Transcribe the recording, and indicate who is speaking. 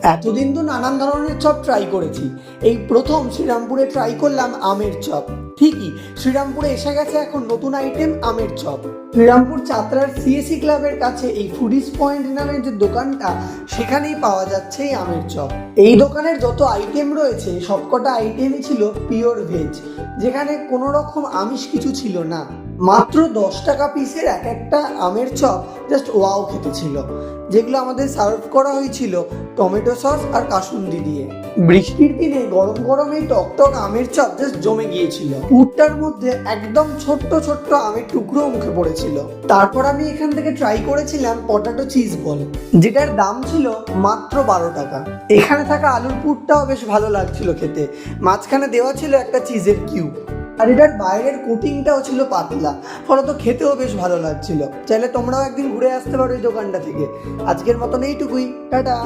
Speaker 1: এতদিন তো নানান ধরনের চপ ট্রাই করেছি, এই প্রথম শ্রীরামপুরে ট্রাই করলাম আমের চপ। ঠিকই, শ্রীরামপুরে এসে গেছে এখন নতুন আইটেম আমের চপ। শ্রীরামপুর চাতরার সিএসি ক্লাবের কাছে এই ফুডিস পয়েন্ট নামের যে দোকানটা, সেখানেই পাওয়া যাচ্ছে এই আমের চপ। এই দোকানের যত আইটেম রয়েছে সবকটা আইটেমই ছিল পিওর ভেজ, যেখানে কোনো রকম আমিষ কিছু ছিল না। মাত্র 10 টাকা পিসের এক একটা আমের চপ জাস্ট ওয়াও খেতে ছিল, যেগুলো আমাদের সার্ভ করা হয়েছিল টমেটো সস আর কাসুন্দি দিয়ে। বৃষ্টির দিনে গরম গরম এই টকটক আমের চপ জাস্ট জমে গিয়েছিল। পুরটার মধ্যে একদম ছোট্ট ছোট্ট আমের টুকরো মুখে পড়েছিল। তারপর আমি এখান থেকে ট্রাই করেছিলাম পটাটো চিজ বল, যেটার দাম ছিল মাত্র 12 টাকা। এখানে থাকা আলুর পুরটাও বেশ ভালো লাগছিল খেতে, মাঝখানে দেওয়া ছিল একটা চিজের কিউব, আর এটার বাইরের কোটিংটাও ছিল পাতলা, ফলত খেতেও বেশ ভালো লাগছিল। চাইলে তোমরাও একদিন ঘুরে আসতে পারো এই দোকানটা থেকে। আজকের মতন এইটুকুই, টাটা।